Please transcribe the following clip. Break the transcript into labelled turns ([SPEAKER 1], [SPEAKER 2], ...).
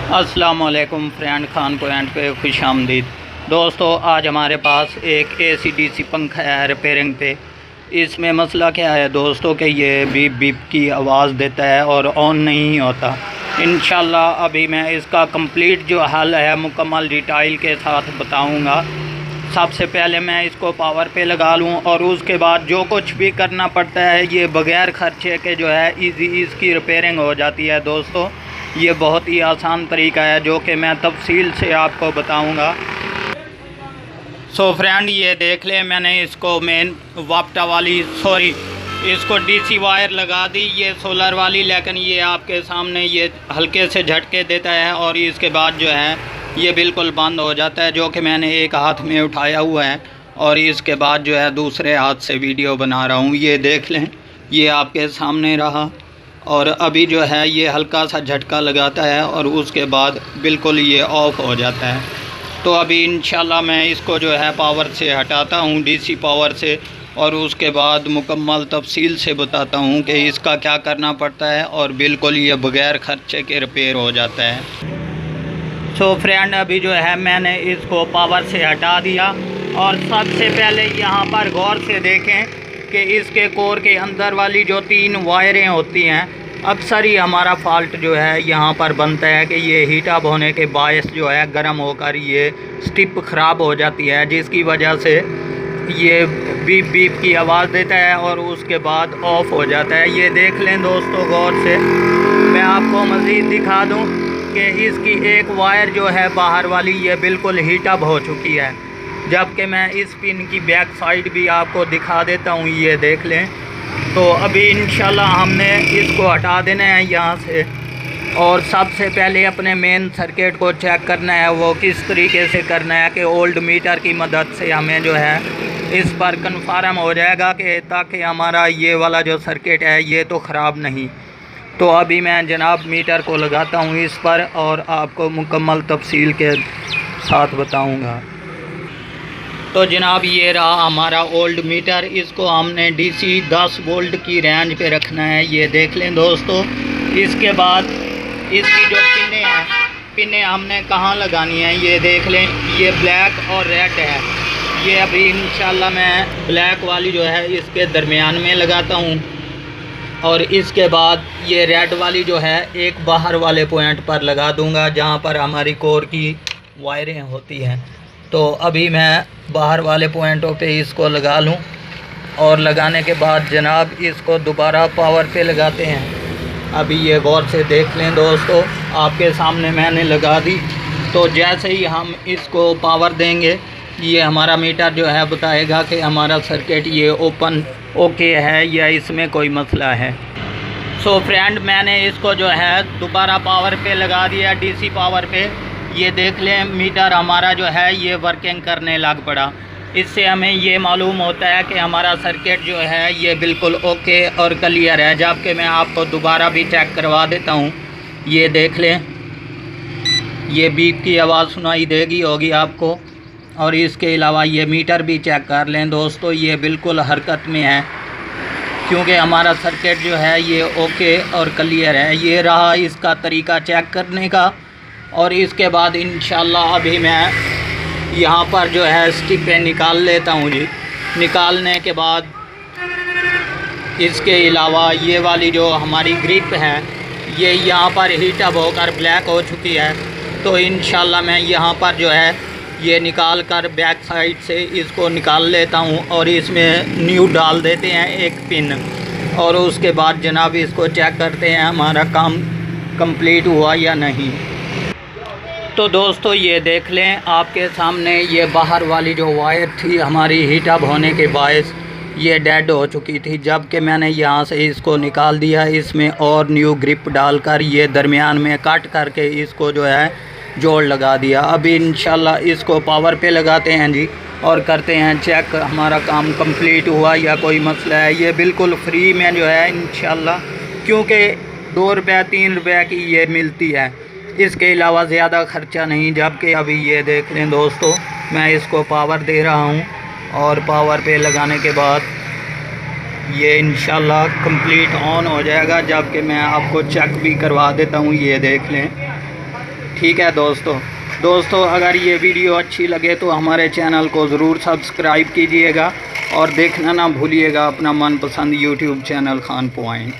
[SPEAKER 1] अस्सलाम वालेकुम friend, Khan point पे खुश आमदीद। दोस्तों, आज हमारे पास एक AC/DC पंखा है रिपेयरिंग पे। इसमें मसला क्या है दोस्तों कि ये बीप बीप की आवाज़ देता है और ऑन नहीं होता। इंशाल्लाह अभी मैं इसका कंप्लीट जो हल है मुकम्मल डिटेल के साथ बताऊंगा। सबसे पहले मैं इसको पावर पे लगा लूँ और उसके बाद जो कुछ भी करना पड़ता है ये बग़ैर ख़र्चे के जो है इजी इसकी रिपेयरिंग हो जाती है। दोस्तों, ये बहुत ही आसान तरीका है जो कि मैं तफसील से आपको बताऊंगा। सो फ्रेंड, ये देख लें, मैंने इसको मेन वापटा वाली इसको DC वायर लगा दी, ये सोलर वाली, लेकिन ये आपके सामने ये हल्के से झटके देता है और इसके बाद जो है ये बिल्कुल बंद हो जाता है, जो कि मैंने एक हाथ में उठाया हुआ है और इसके बाद जो है दूसरे हाथ से वीडियो बना रहा हूँ। ये देख लें, ये आपके सामने रहा और अभी जो है ये हल्का सा झटका लगाता है और उसके बाद बिल्कुल ये ऑफ़ हो जाता है। तो अभी इंशाल्लाह मैं इसको जो है पावर से हटाता हूँ, DC पावर से, और उसके बाद मुकम्मल तफसील से बताता हूँ कि इसका क्या करना पड़ता है और बिल्कुल ये बग़ैर ख़र्चे के रिपेयर हो जाता है। सो फ्रेंड, अभी जो है मैंने इसको पावर से हटा दिया और सबसे पहले यहाँ पर गौर से देखें कि इसके कोर के अंदर वाली जो 3 वायरें होती हैं, अक्सर ही हमारा फ़ाल्ट जो है यहाँ पर बनता है कि ये हीट अप होने के बायस जो है गर्म होकर ये स्टिप ख़राब हो जाती है, जिसकी वजह से ये बीप बीप की आवाज़ देता है और उसके बाद ऑफ़ हो जाता है। ये देख लें दोस्तों गौर से। मैं आपको मज़ीद दिखा दूँ कि इसकी एक वायर जो है बाहर वाली ये बिल्कुल हीट अप हो चुकी है, जबकि मैं इस पिन की बैक साइड भी आपको दिखा देता हूँ। ये देख लें। तो अभी इंशाल्लाह हमने इसको हटा देना है यहाँ से और सबसे पहले अपने मेन सर्किट को चेक करना है। वो किस तरीके से करना है कि ओल्ड मीटर की मदद से हमें जो है इस पर कन्फर्म हो जाएगा कि ताकि हमारा ये वाला जो सर्किट है ये तो ख़राब नहीं। तो अभी मैं जनाब मीटर को लगाता हूँ इस पर और आपको मुकम्मल तफसील के साथ बताऊँगा। तो जनाब, ये रहा हमारा ओल्ड मीटर। इसको हमने DC 10 वोल्ट की रेंज पे रखना है। ये देख लें दोस्तों। इसके बाद इसकी जो पिनें हमने कहाँ लगानी है ये देख लें। ये ब्लैक और रेड है। ये अभी इंशाल्लाह मैं ब्लैक वाली जो है इसके दरमियान में लगाता हूँ और इसके बाद ये रेड वाली जो है एक बाहर वाले पॉइंट पर लगा दूँगा जहाँ पर हमारी कोर की वायरें होती हैं। तो अभी मैं बाहर वाले पॉइंटों पे इसको लगा लूँ और लगाने के बाद जनाब इसको दोबारा पावर पे लगाते हैं। अभी ये गौर से देख लें दोस्तों, आपके सामने मैंने लगा दी। तो जैसे ही हम इसको पावर देंगे ये हमारा मीटर जो है बताएगा कि हमारा सर्किट ये ओके है या इसमें कोई मसला है। सो फ्रेंड, मैंने इसको जो है दोबारा पावर पे लगा दिया, DC पावर पे। ये देख लें, मीटर हमारा जो है ये वर्किंग करने लग पड़ा। इससे हमें ये मालूम होता है कि हमारा सर्किट जो है ये बिल्कुल ओके और क्लियर है। जबकि मैं आपको दोबारा भी चेक करवा देता हूँ। ये देख लें, ये बीप की आवाज़ सुनाई देगी होगी आपको। और इसके अलावा ये मीटर भी चेक कर लें दोस्तों, ये बिल्कुल हरकत में है क्योंकि हमारा सर्किट जो है ये ओके और क्लियर है। ये रहा इसका तरीका चेक करने का। और इसके बाद इंशाल्लाह अभी मैं यहाँ पर जो है स्टिपें निकाल लेता हूँ जी। निकालने के बाद इसके अलावा ये वाली जो हमारी ग्रिप है ये यहाँ पर हीट अप होकर ब्लैक हो चुकी है। तो इंशाल्लाह मैं यहाँ पर जो है ये निकाल कर बैक साइड से इसको निकाल लेता हूँ और इसमें न्यू डाल देते हैं एक पिन। और उसके बाद जनाब इसको चेक करते हैं हमारा काम कंप्लीट हुआ या नहीं। तो दोस्तों, ये देख लें, आपके सामने ये बाहर वाली जो वायर थी हमारी हीट अप होने के बायस ये डेड हो चुकी थी, जबकि मैंने यहाँ से इसको निकाल दिया। इसमें और न्यू ग्रिप डालकर ये दरमियान में कट करके इसको जो है जोड़ लगा दिया। अभी इंशाल्लाह इसको पावर पे लगाते हैं जी और करते हैं चेक हमारा काम कंप्लीट हुआ या कोई मसला है। ये बिल्कुल फ्री में जो है इंशाल्लाह, क्योंकि 2 रुपये 3 रुपये की ये मिलती है, इसके अलावा ज़्यादा ख़र्चा नहीं। जबकि अभी ये देख लें दोस्तों, मैं इसको पावर दे रहा हूँ और पावर पे लगाने के बाद ये इंशाल्लाह कंप्लीट ऑन हो जाएगा। जबकि मैं आपको चेक भी करवा देता हूँ। ये देख लें, ठीक है दोस्तों अगर ये वीडियो अच्छी लगे तो हमारे चैनल को ज़रूर सब्सक्राइब कीजिएगा और देखना ना भूलिएगा अपना मनपसंद यूट्यूब चैनल खान पॉइंट।